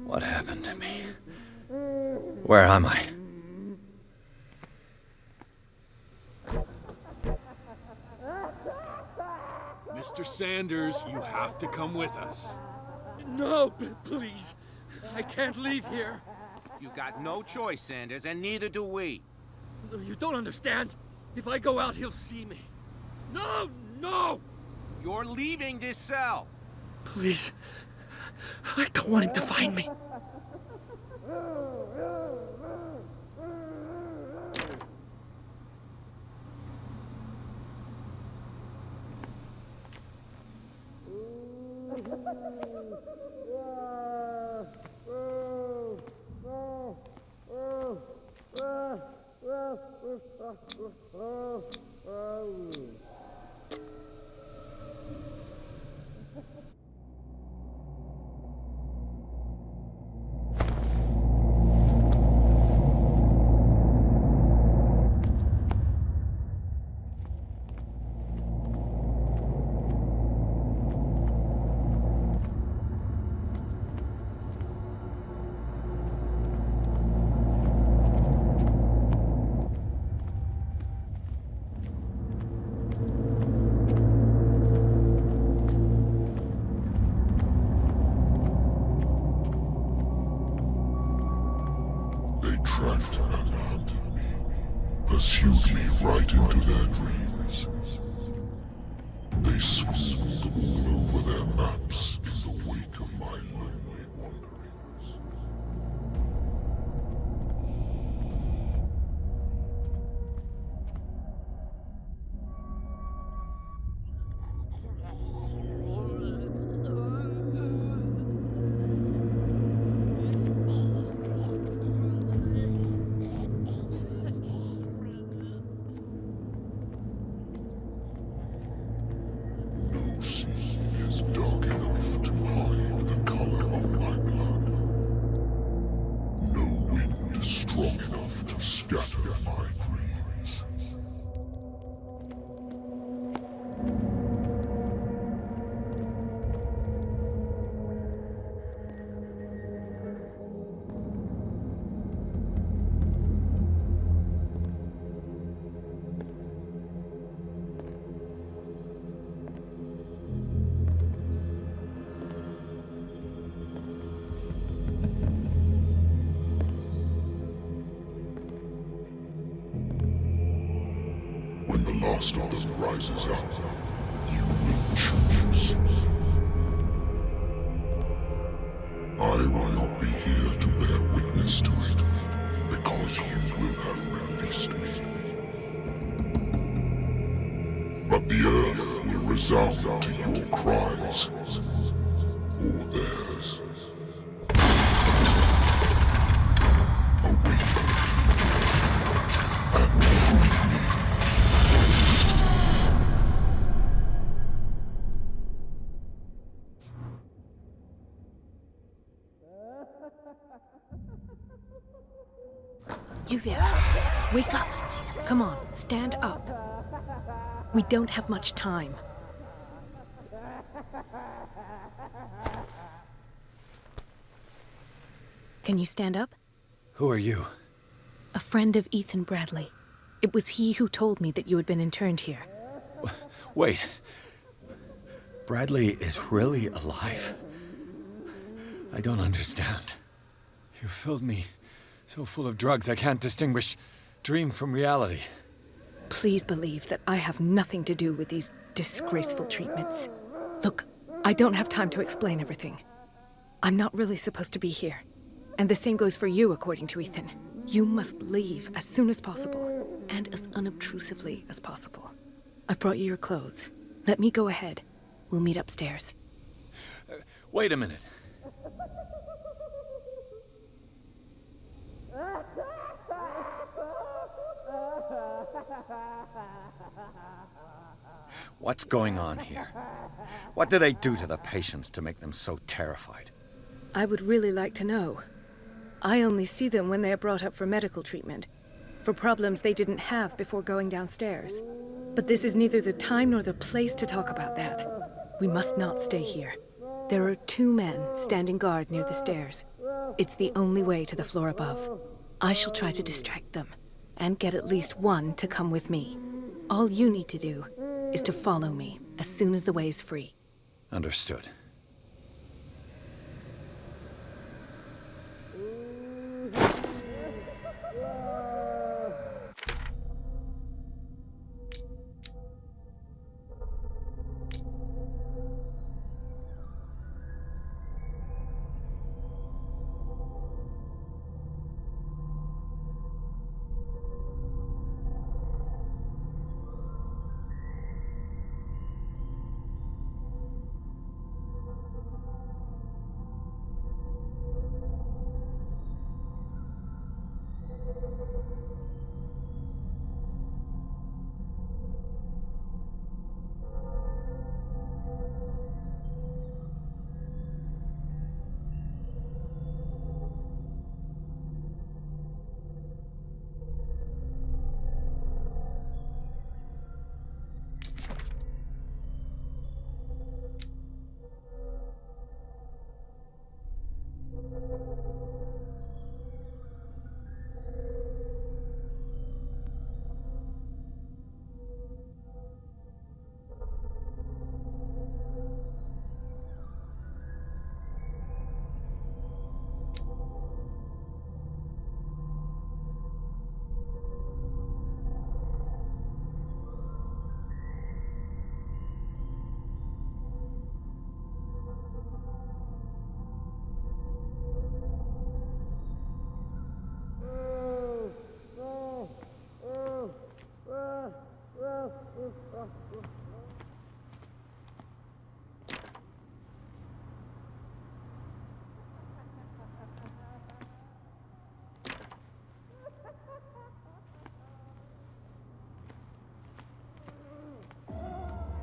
What happened to me? Where am I? Mr. Sanders, you have to come with us. No, please. I can't leave here. You've got no choice, Sanders, and neither do we. You don't understand. If I go out, he'll see me. No, no! You're leaving this cell. Please. I don't want him to find me. Tracked and hunted me, pursued me right into their dreams. They swooned all over their maps in the wake of my lonely wanderings. No sea is dark enough to hide the color of my blood. No wind strong enough to scatter my dreams. When the last of them rises up, you will choose. I will not be here to bear witness to it, because you will have released me. But the earth will resound to your cries, or theirs. Awake and free me. You there. Wake up. Come on, stand up. We don't have much time. Can you stand up? Who are you? A friend of Ethan Bradley. It was he who told me that you had been interned here. Wait. Bradley is really alive? I don't understand. You filled me so full of drugs I can't distinguish dream from reality. Please believe that I have nothing to do with these disgraceful treatments. Look, I don't have time to explain everything. I'm not really supposed to be here. And the same goes for you, according to Ethan. You must leave as soon as possible, and as unobtrusively as possible. I've brought you your clothes. Let me go ahead. We'll meet upstairs. Wait a minute. What's going on here? What do they do to the patients to make them so terrified? I would really like to know. I only see them when they are brought up for medical treatment, for problems they didn't have before going downstairs. But this is neither the time nor the place to talk about that. We must not stay here. There are 2 men standing guard near the stairs. It's the only way to the floor above. I shall try to distract them, and get at least one to come with me. All you need to do is to follow me as soon as the way is free. Understood.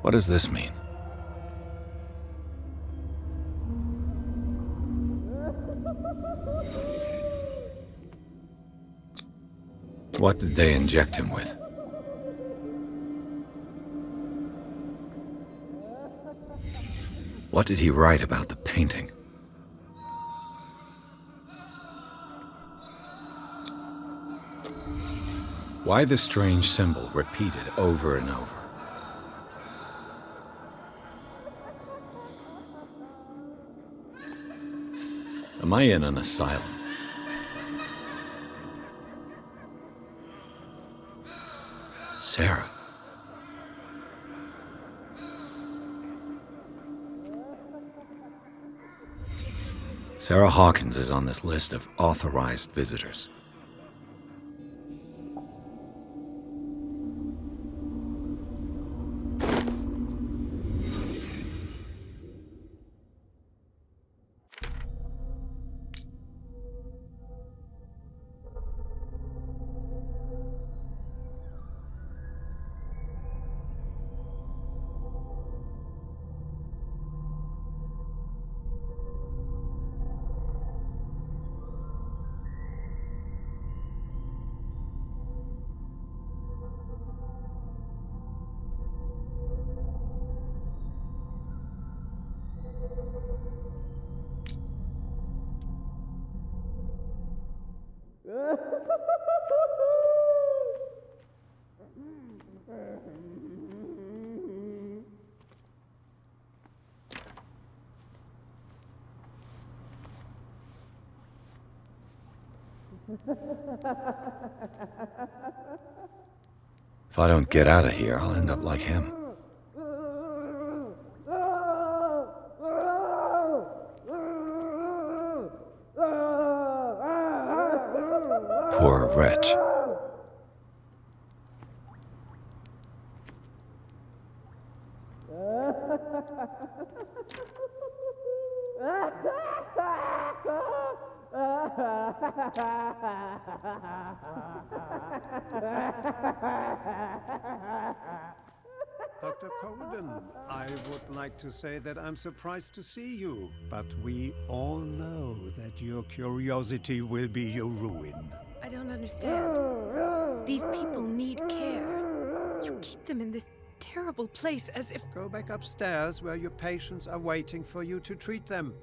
What does this mean? What did they inject him with? What did he write about the painting? Why the strange symbol repeated over and over? Am I in an asylum? Sarah. Sarah Hawkins is on this list of authorized visitors. If I don't get out of here, I'll end up like him. Poor wretch. Dr. Colden, I would like to say that I'm surprised to see you, but we all know that your curiosity will be your ruin. I don't understand. These people need care. You keep them in this terrible place as if... Go back upstairs where your patients are waiting for you to treat them.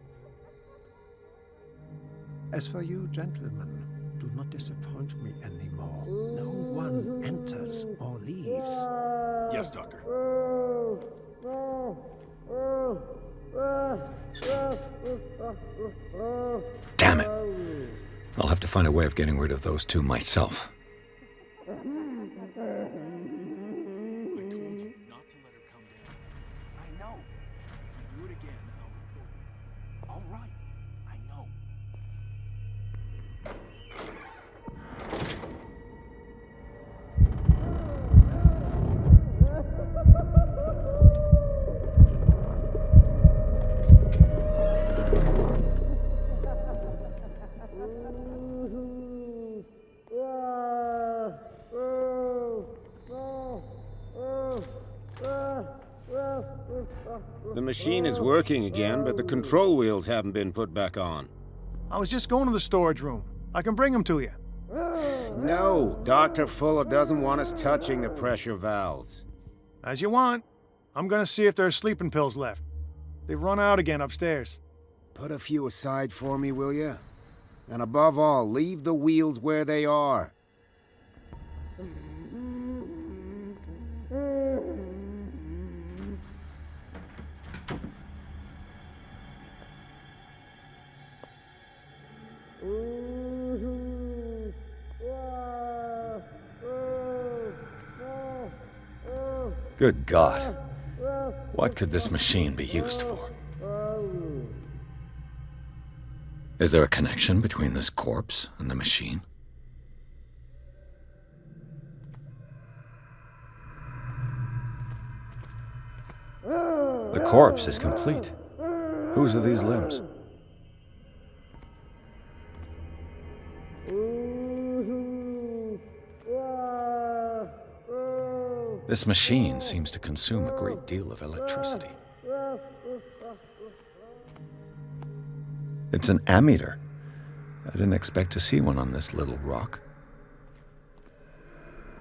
As for you, gentlemen, do not disappoint me anymore. No one enters or leaves. Yes, Doctor. Damn it! I'll have to find a way of getting rid of those two myself. I told you not to let her come down. I know. If you do it again, I'll report you. All right. I know. The machine is working again, but the control wheels haven't been put back on. I was just going to the storage room. I can bring them to you. No, Dr. Fuller doesn't want us touching the pressure valves. As you want. I'm gonna see if there's sleeping pills left. They've run out again upstairs. Put a few aside for me, will you? And above all, leave the wheels where they are. Good God. What could this machine be used for? Is there a connection between this corpse and the machine? The corpse is complete. Whose are these limbs? This machine seems to consume a great deal of electricity. It's an ammeter. I didn't expect to see one on this little rock.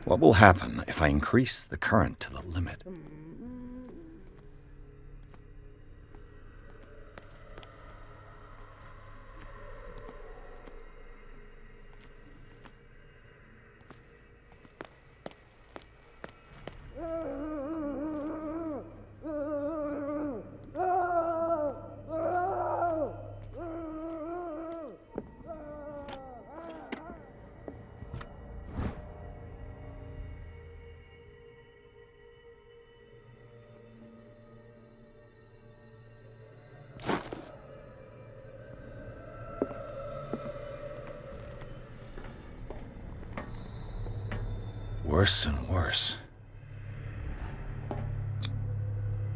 What will happen if I increase the current to the limit? Worse and worse.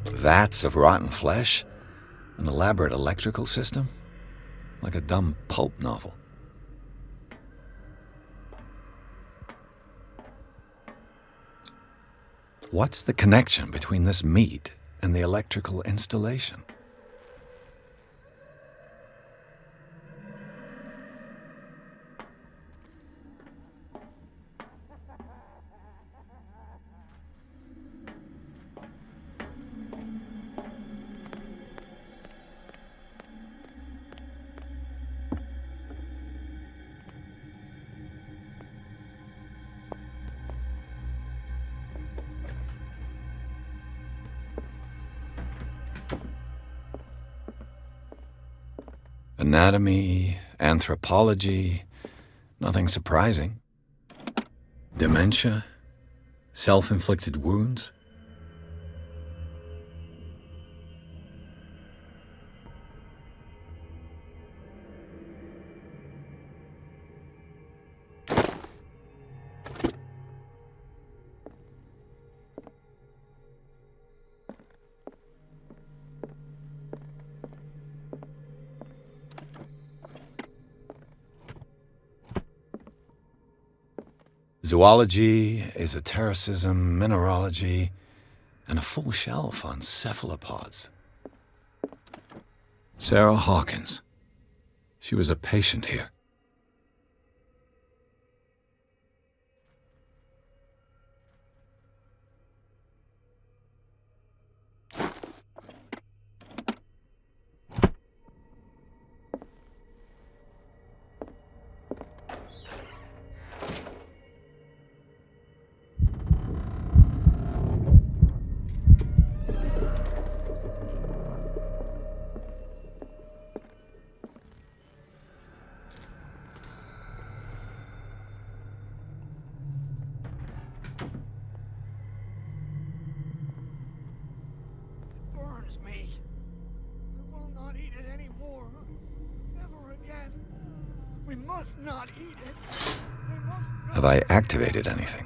Vats of rotten flesh? An elaborate electrical system? Like a dumb pulp novel. What's the connection between this meat and the electrical installation? Anatomy, anthropology, nothing surprising. Dementia, self-inflicted wounds. Zoology, esotericism, mineralogy, and a full shelf on cephalopods. Sarah Hawkins. She was a patient here. We must not eat it. We must Have I activated anything?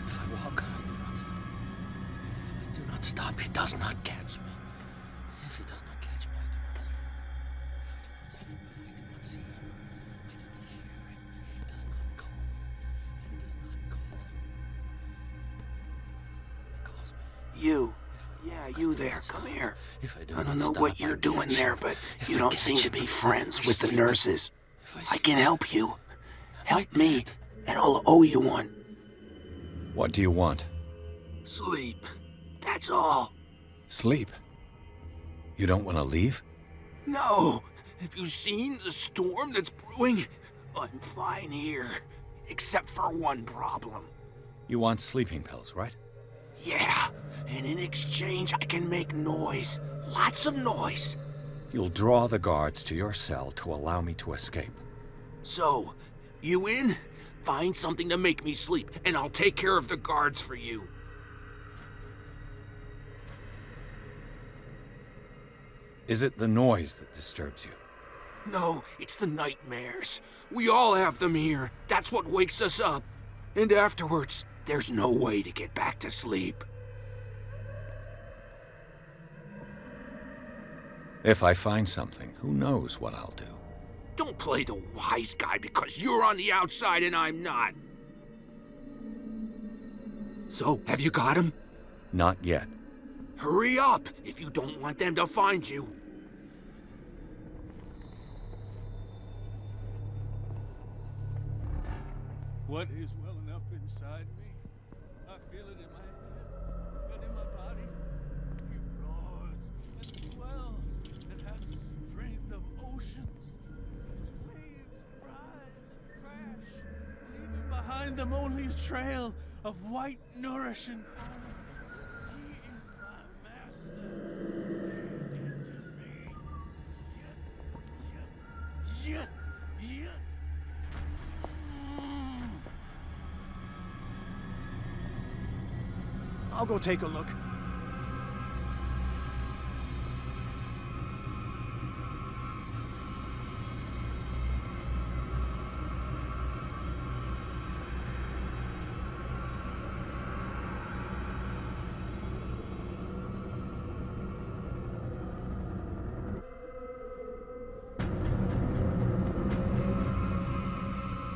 If I walk, I do not stop. If I do not stop, he does not catch me. If he does not catch me, I do not sleep. If I do not sleep, I do not see him. I do not hear him. He does not call me. He does not call. He calls me. You. Yeah, you there. Come here. If I do I don't not know stop, what you're I doing catch there, him. but If you I don't seem catch to be him, friends with the sleep. nurses. If I can help you. Help me, and I'll owe you one. What do you want? Sleep. That's all. Sleep? You don't want to leave? No. Have you seen the storm that's brewing? I'm fine here. Except for one problem. You want sleeping pills, right? Yeah, and in exchange I can make noise. Lots of noise. You'll draw the guards to your cell to allow me to escape. So, you in? Find something to make me sleep, and I'll take care of the guards for you. Is it the noise that disturbs you? No, it's the nightmares. We all have them here. That's what wakes us up. And afterwards, there's no way to get back to sleep. If I find something, who knows what I'll do? Don't play the wise guy because you're on the outside and I'm not. So, have you got him? Not yet. Hurry up if you don't want them to find you. What is welling up inside me? I feel it in my head and in my body. It roars and swells and has the strength of oceans. Its waves rise and crash, leaving behind them only a trail of white, nourishing foam. He is my master. He enters me. Yes, yes, yes, yes. I'll go take a look.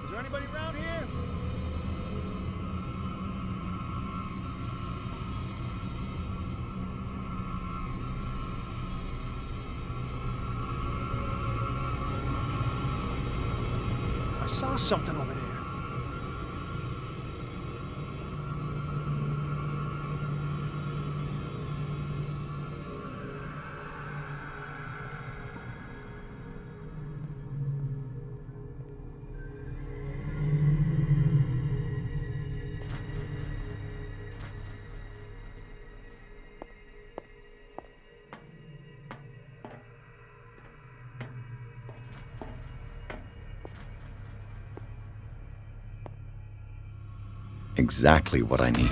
Is there anybody around here? I saw something over there. Exactly what I need.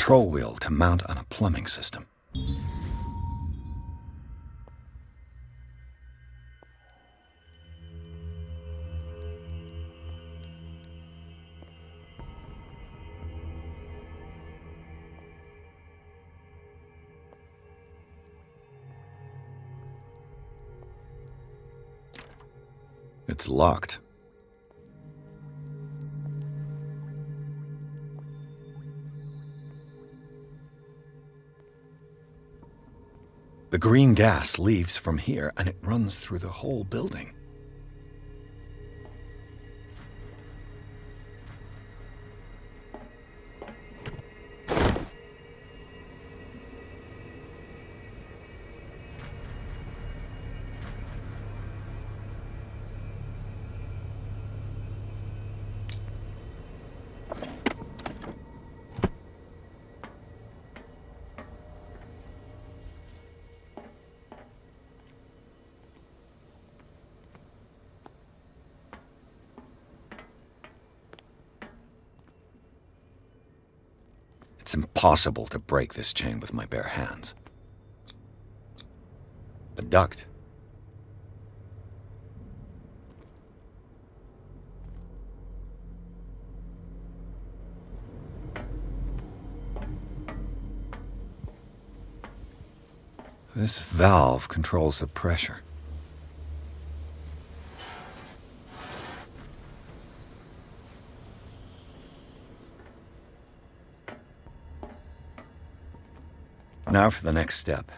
control wheel to mount on a plumbing system. It's locked. The green gas leaves from here and it runs through the whole building. It's impossible to break this chain with my bare hands. A duct. This valve controls the pressure. Now for the next step.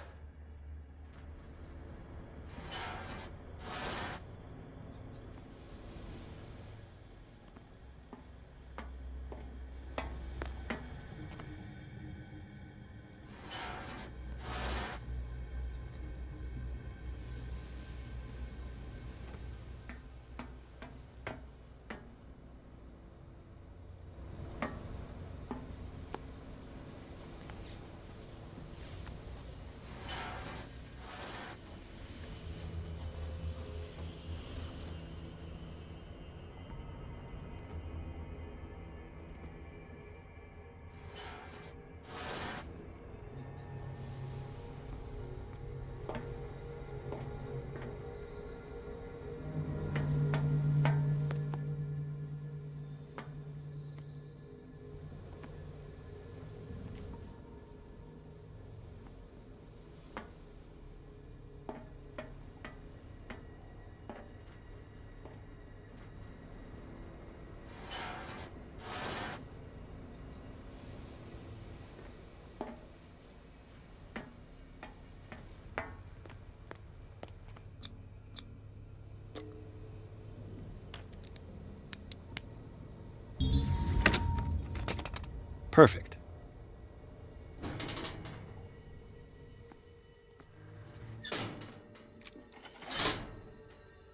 Perfect.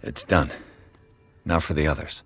It's done. Now for the others.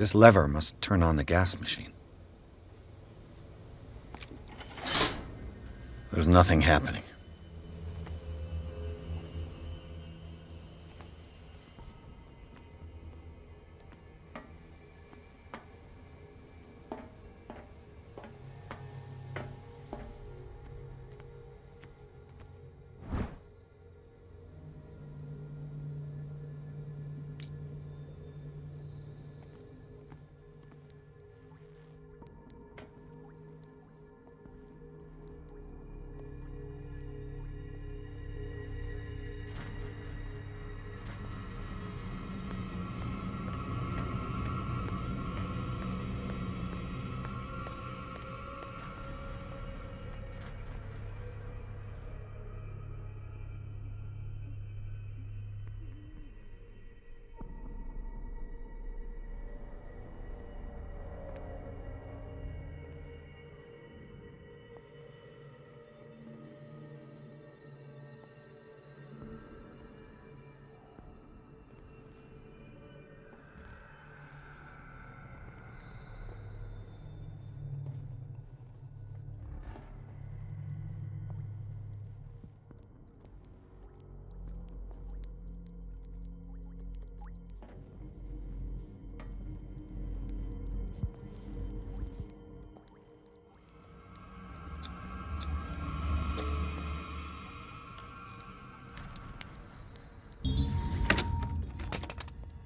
This lever must turn on the gas machine. There's nothing happening.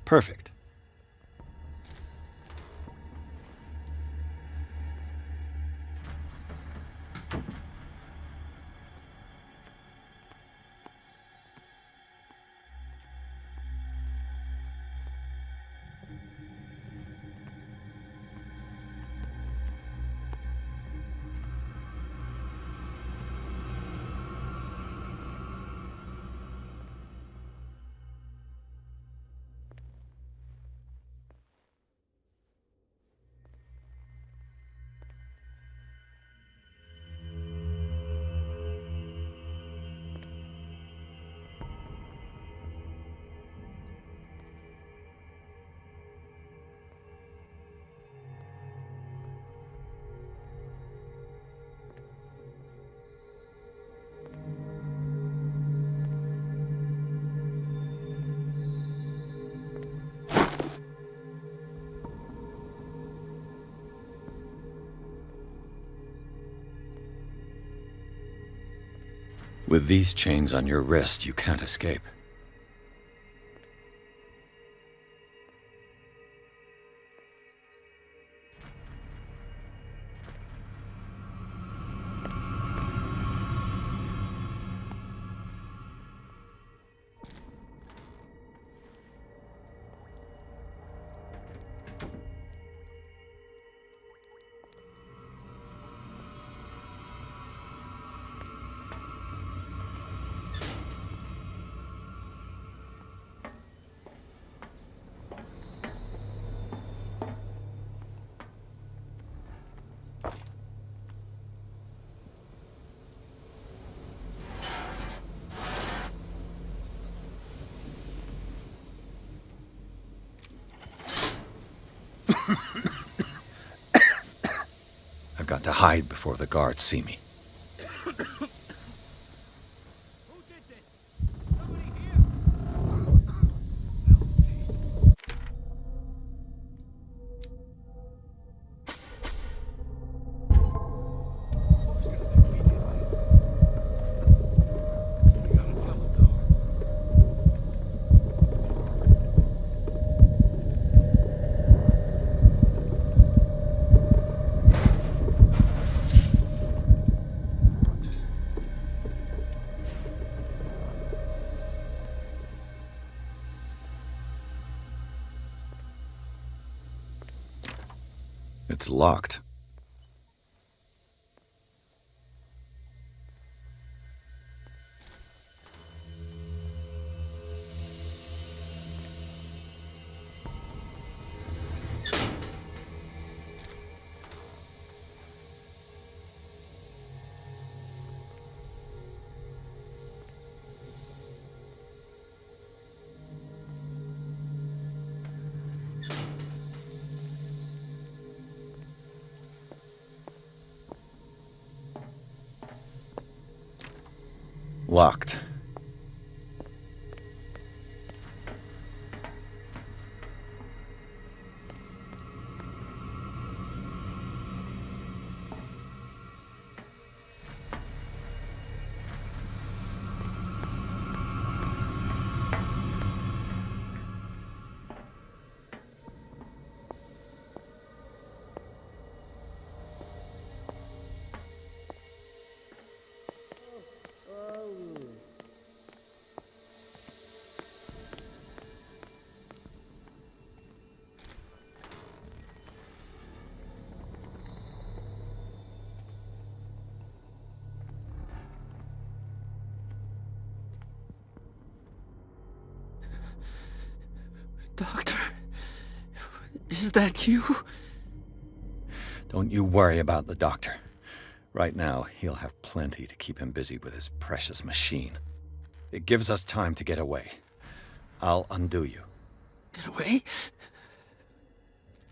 Perfect. With these chains on your wrist, you can't escape. I've got to hide before the guards see me. It's locked. Locked. Doctor, is that you? Don't you worry about the doctor. Right now, he'll have plenty to keep him busy with his precious machine. It gives us time to get away. I'll undo you. Get away?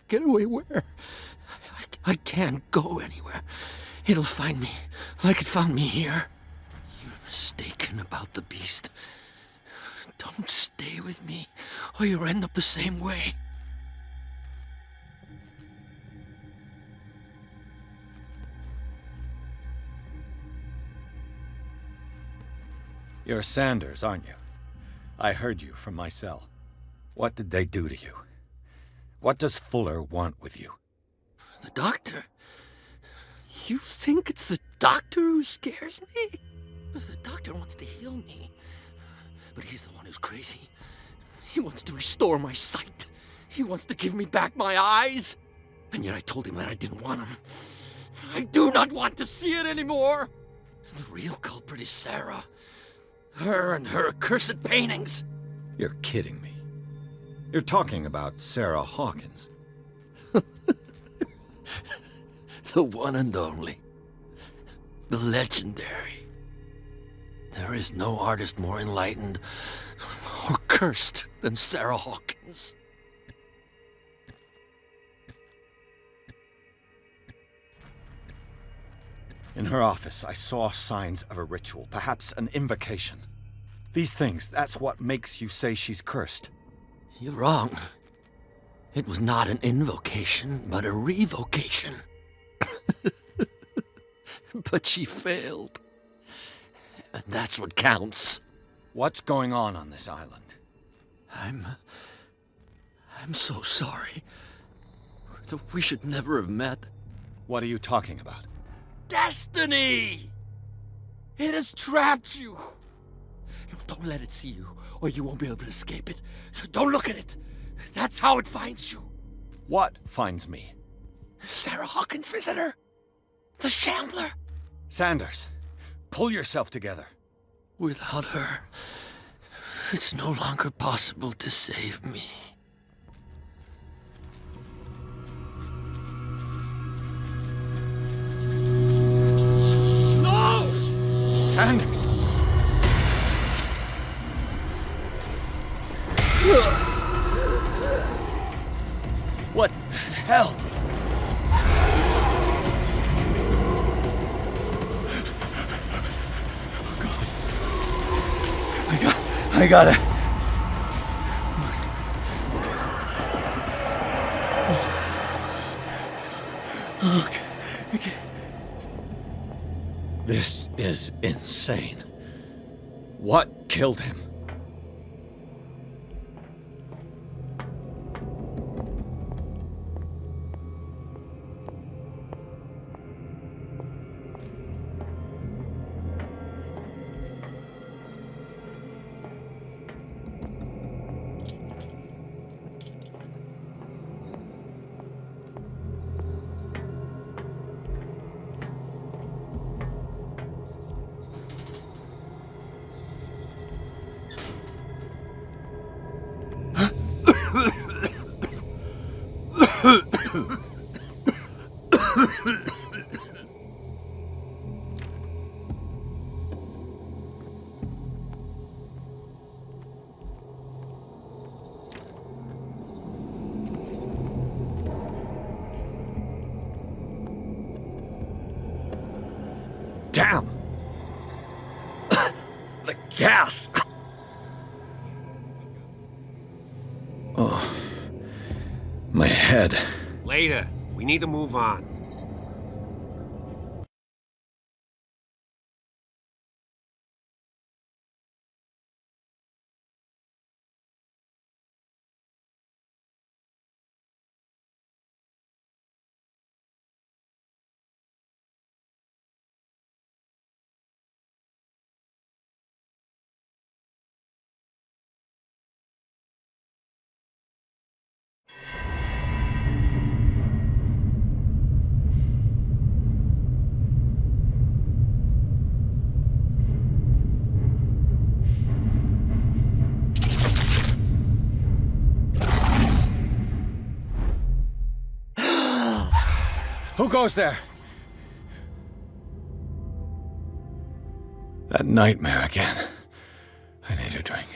Get away where? I can't go anywhere. It'll find me, like it found me here. You're mistaken about the beast. Don't stay with me, or you'll end up the same way. You're Sanders, aren't you? I heard you from my cell. What did they do to you? What does Fuller want with you? The doctor? You think it's the doctor who scares me? The doctor wants to heal me. But he's the one who's crazy. He wants to restore my sight. He wants to give me back my eyes. And yet I told him that I didn't want him. I do not want to see it anymore. The real culprit is Sarah. Her and her accursed paintings. You're kidding me. You're talking about Sarah Hawkins. The one and only. The legendary. There is no artist more enlightened or cursed than Sarah Hawkins. In her office, I saw signs of a ritual, perhaps an invocation. These things, that's what makes you say she's cursed. You're wrong. It was not an invocation, but a revocation. But she failed. And that's what counts. What's going on this island? I'm so sorry. We should never have met. What are you talking about? Destiny! It has trapped you. No, don't let it see you, or you won't be able to escape it. Don't look at it. That's how it finds you. What finds me? Sarah Hawkins' visitor. The Shambler. Sanders, pull yourself together. Without her, it's no longer possible to save me. No! Sanders! What the hell? I gotta... Okay. This is insane. What killed him? Damn! The gas! Oh, my head. Later. We need to move on. Who goes there? That nightmare again. I need a drink.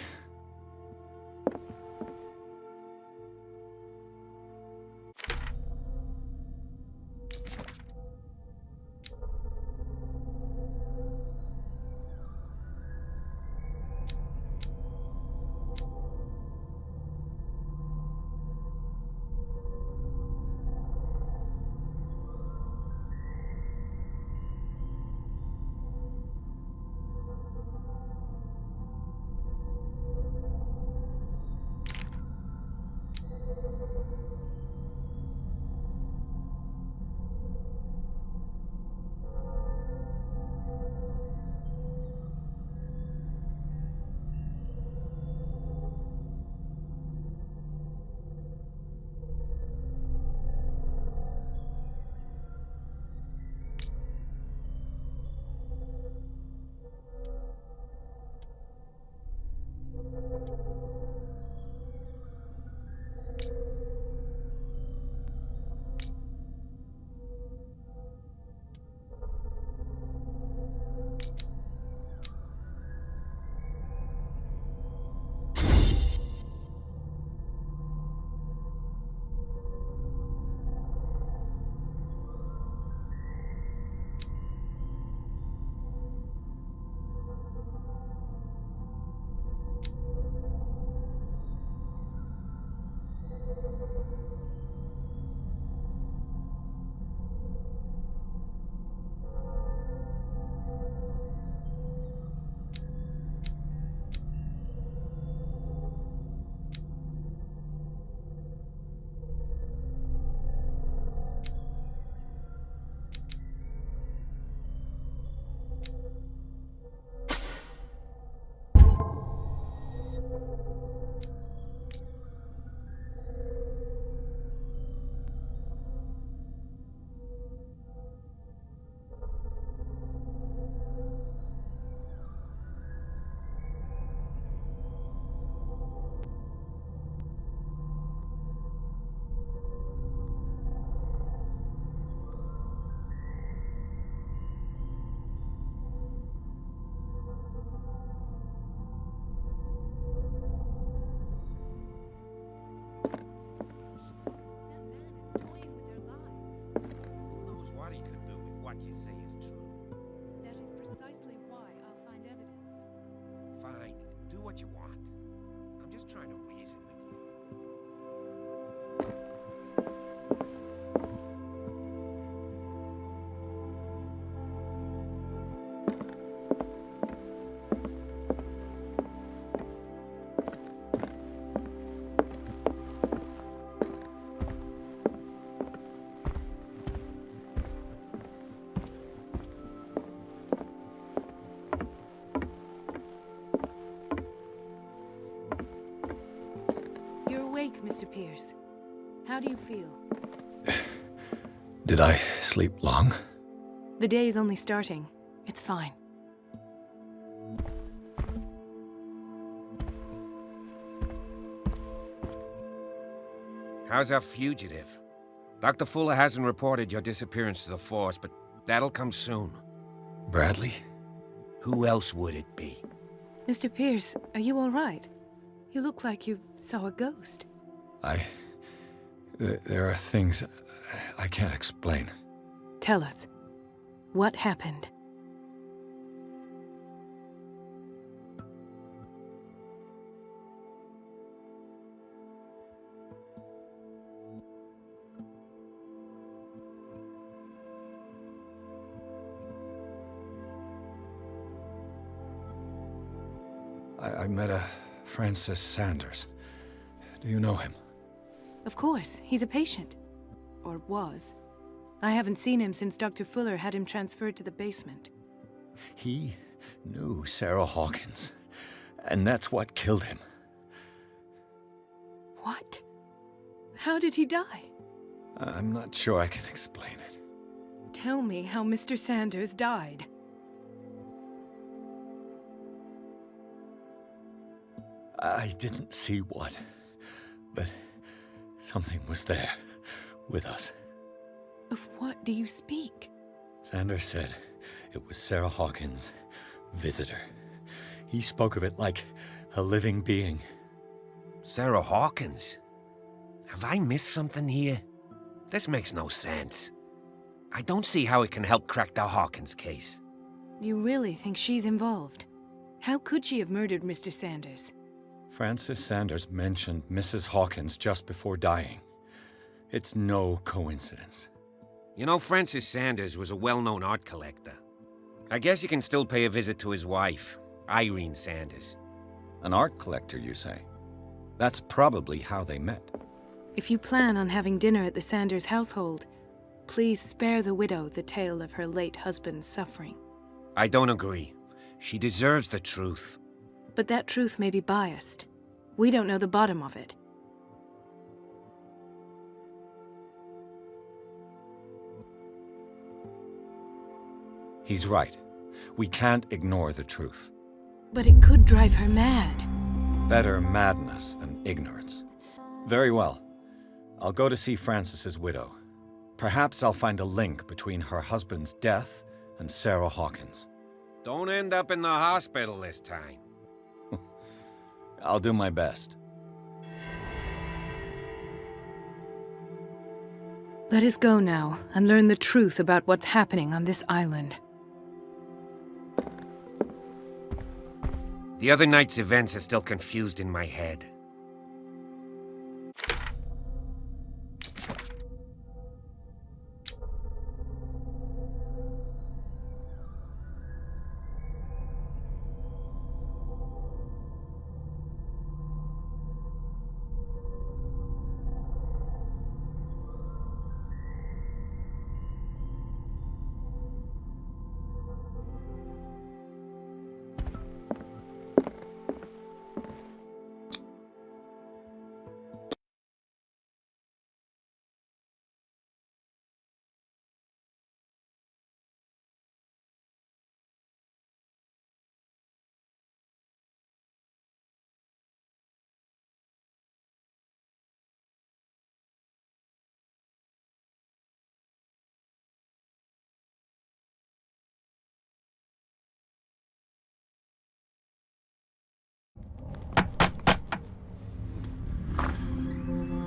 just trying to reason with you. You're awake, Mr. Pierce. How do you feel? Did I sleep long? The day is only starting. It's fine. How's our fugitive? Dr. Fuller hasn't reported your disappearance to the Force, but that'll come soon. Bradley? Who else would it be? Mr. Pierce, are you all right? You look like you saw a ghost. There are things I can't explain. Tell us. What happened? I met a Francis Sanders. Do you know him? Of course, he's a patient. Or was. I haven't seen him since Dr. Fuller had him transferred to the basement. He knew Sarah Hawkins, and that's what killed him. What? How did he die? I'm not sure I can explain it. Tell me how Mr. Sanders died. I didn't see what, but something was there, with us. Of what do you speak? Sanders said it was Sarah Hawkins' visitor. He spoke of it like a living being. Sarah Hawkins? Have I missed something here? This makes no sense. I don't see how it can help crack the Hawkins case. You really think she's involved? How could she have murdered Mr. Sanders? Francis Sanders mentioned Mrs. Hawkins just before dying. It's no coincidence. You know, Francis Sanders was a well-known art collector. I guess you can still pay a visit to his wife, Irene Sanders. An art collector, you say? That's probably how they met. If you plan on having dinner at the Sanders household, please spare the widow the tale of her late husband's suffering. I don't agree. She deserves the truth. But that truth may be biased. We don't know the bottom of it. He's right. We can't ignore the truth. But it could drive her mad. Better madness than ignorance. Very well. I'll go to see Francis's widow. Perhaps I'll find a link between her husband's death and Sarah Hawkins. Don't end up in the hospital this time. I'll do my best. Let us go now and learn the truth about what's happening on this island. The other night's events are still confused in my head.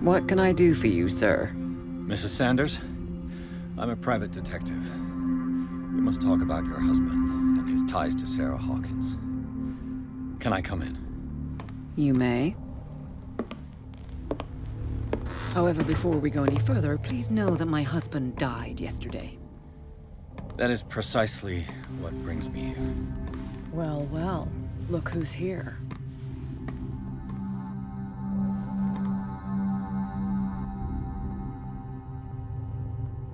What can I do for you, sir? Mrs. Sanders, I'm a private detective. We must talk about your husband and his ties to Sarah Hawkins. Can I come in? You may. However, before we go any further, please know that my husband died yesterday. That is precisely what brings me here. Well, well, look who's here.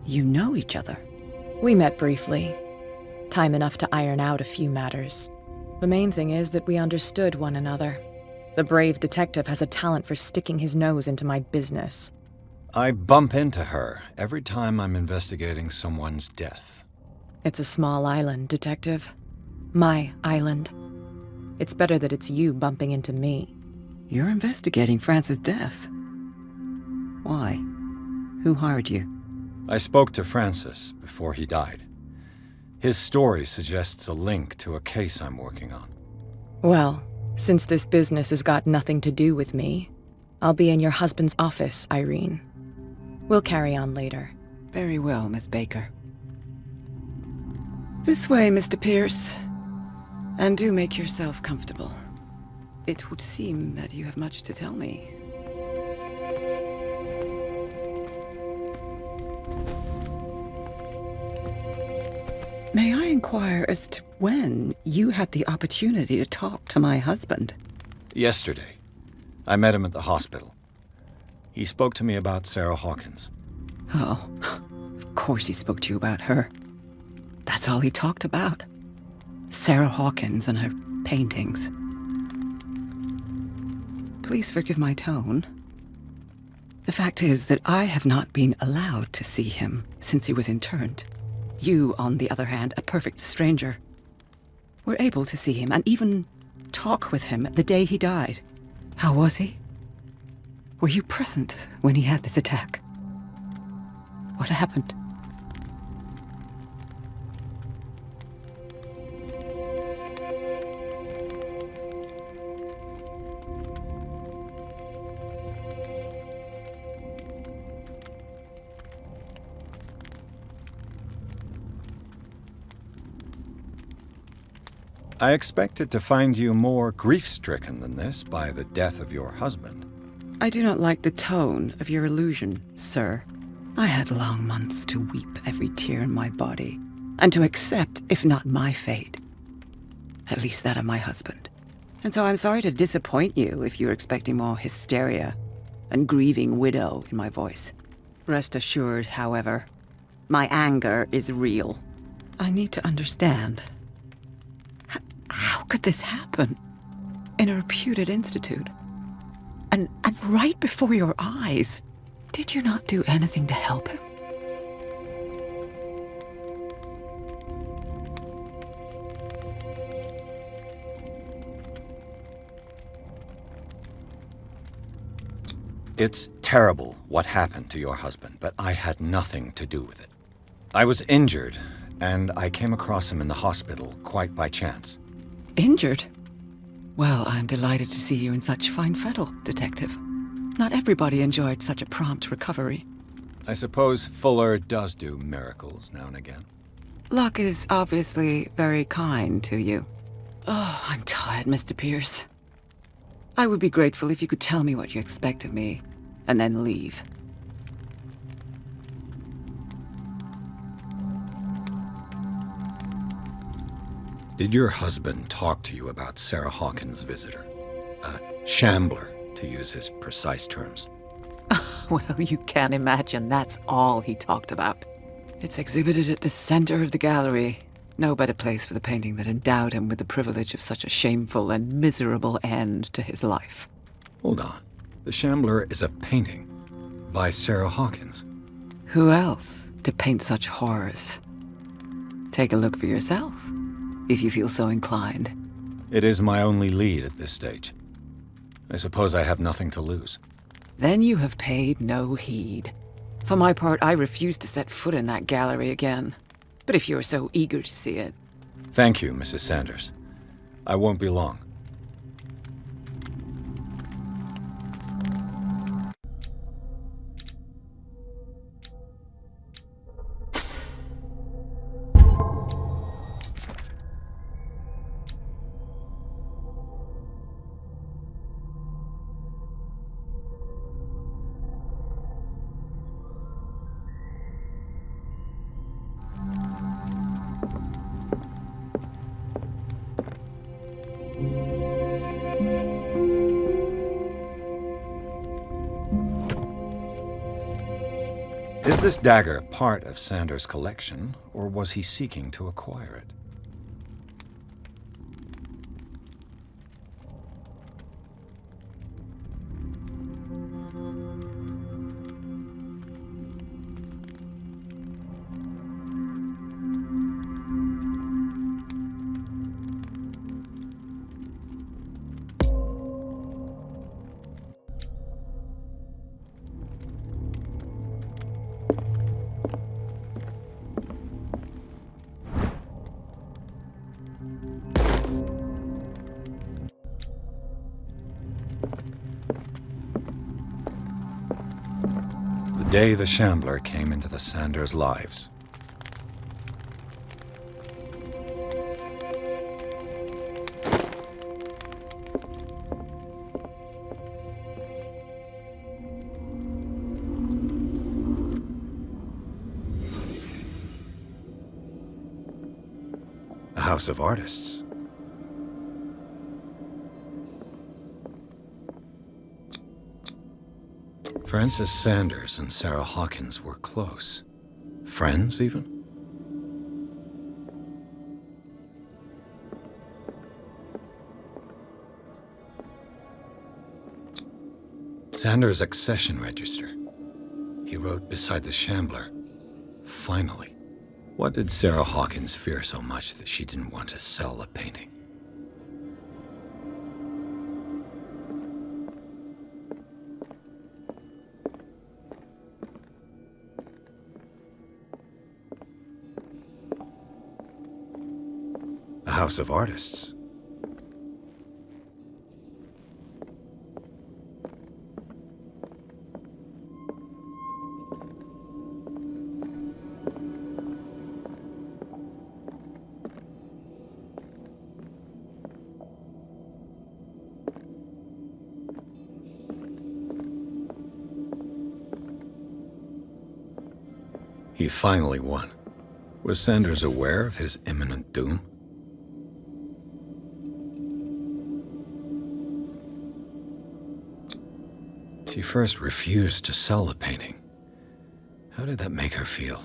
You know each other. We met briefly. Time enough to iron out a few matters. The main thing is that we understood one another. The brave detective has a talent for sticking his nose into my business. I bump into her every time I'm investigating someone's death. It's a small island, Detective. My island. It's better that it's you bumping into me. You're investigating Francis' death. Why? Who hired you? I spoke to Francis before he died. His story suggests a link to a case I'm working on. Well, since this business has got nothing to do with me, I'll be in your husband's office, Irene. We'll carry on later. Very well, Miss Baker. This way, Mr. Pierce. And do make yourself comfortable. It would seem that you have much to tell me. May I inquire as to when you had the opportunity to talk to my husband? Yesterday, I met him at the hospital. He spoke to me about Sarah Hawkins. Oh, of course he spoke to you about her. That's all he talked about. Sarah Hawkins and her paintings. Please forgive my tone. The fact is that I have not been allowed to see him since he was interned. You, on the other hand, a perfect stranger, were able to see him and even talk with him the day he died. How was he? Were you present when he had this attack? What happened? I expected to find you more grief-stricken than this by the death of your husband. I do not like the tone of your allusion, sir. I had long months to weep every tear in my body, and to accept, if not my fate, at least that of my husband. And so I'm sorry to disappoint you if you're expecting more hysteria and grieving widow in my voice. Rest assured, however, my anger is real. I need to understand. How could this happen? In a reputed institute? And right before your eyes? Did you not do anything to help him? It's terrible what happened to your husband, but I had nothing to do with it. I was injured, and I came across him in the hospital quite by chance. Injured? Well, I'm delighted to see you in such fine fettle, Detective. Not everybody enjoyed such a prompt recovery. I suppose Fuller does do miracles now and again. Luck is obviously very kind to you. Oh, I'm tired, Mr. Pierce. I would be grateful if you could tell me what you expect of me, and then leave. Did your husband talk to you about Sarah Hawkins' visitor? A shambler, to use his precise terms. Well, you can imagine that's all he talked about. It's exhibited at the center of the gallery. No better place for the painting that endowed him with the privilege of such a shameful and miserable end to his life. Hold on. The Shambler is a painting by Sarah Hawkins. Who else to paint such horrors? Take a look for yourself, if you feel so inclined. It is my only lead at this stage. I suppose I have nothing to lose. Then you have paid no heed. For my part, I refuse to set foot in that gallery again. But if you're so eager to see it... Thank you, Mrs. Sanders. I won't be long. Is this dagger part of Sanders' collection, or was he seeking to acquire it? The day the Shambler came into the Sanders' lives. A house of artists. Francis Sanders and Sarah Hawkins were close. Friends, even? Sanders' accession register. He wrote beside the Shambler, "Finally." What did Sarah Hawkins fear so much that she didn't want to sell the painting? A house of artists. He finally won. Was Sanders aware of his imminent doom? She first refused to sell the painting. How did that make her feel?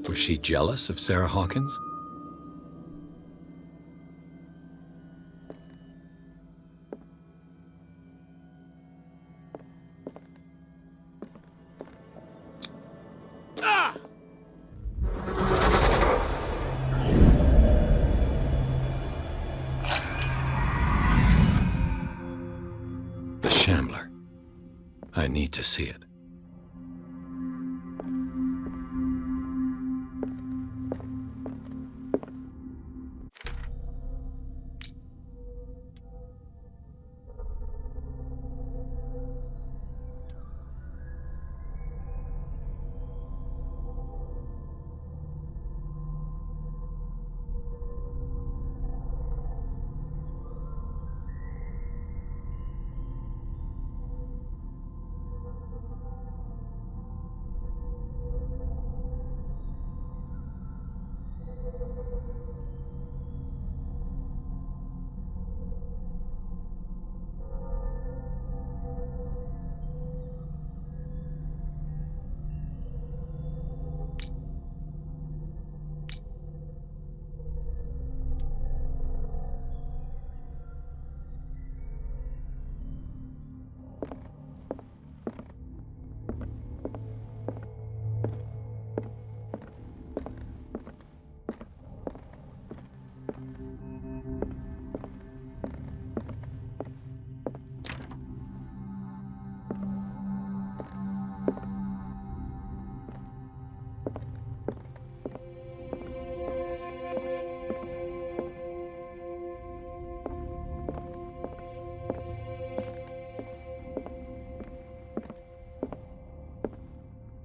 Was she jealous of Sarah Hawkins? The Shambler. I need to see it.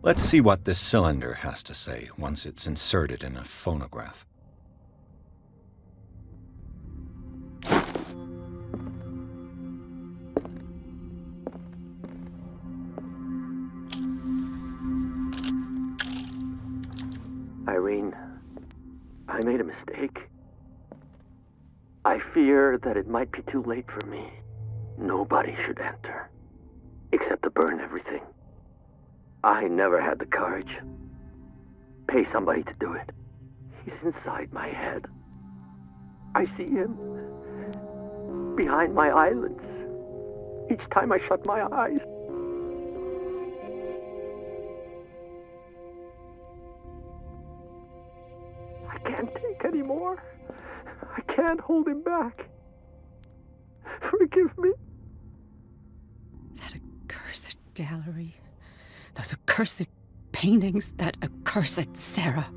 Let's see what this cylinder has to say once it's inserted in a phonograph. Irene, I made a mistake. I fear that it might be too late for me. Nobody should enter. except to burn everything. I never had the courage. Pay somebody to do it. He's inside my head. I see him behind my eyelids each time I shut my eyes. I can't take any more. I can't hold him back. Forgive me. That accursed gallery. Those accursed paintings. That accursed Sarah.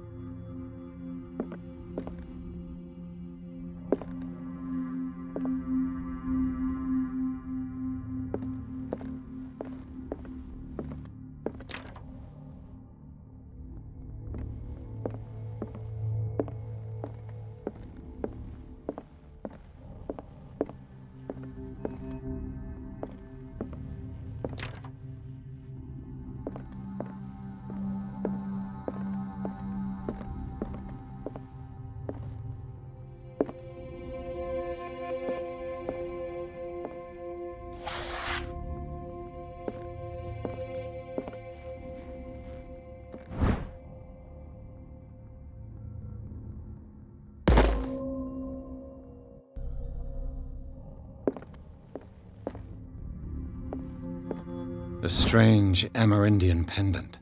A strange Amerindian pendant.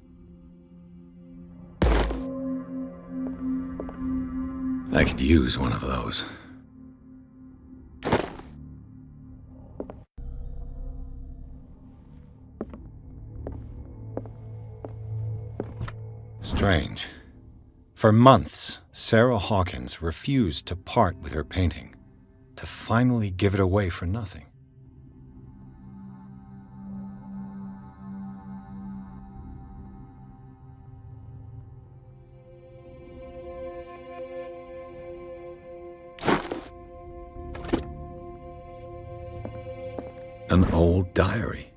I could use one of those. Strange. For months, Sarah Hawkins refused to part with her painting, to finally give it away for nothing. An old diary.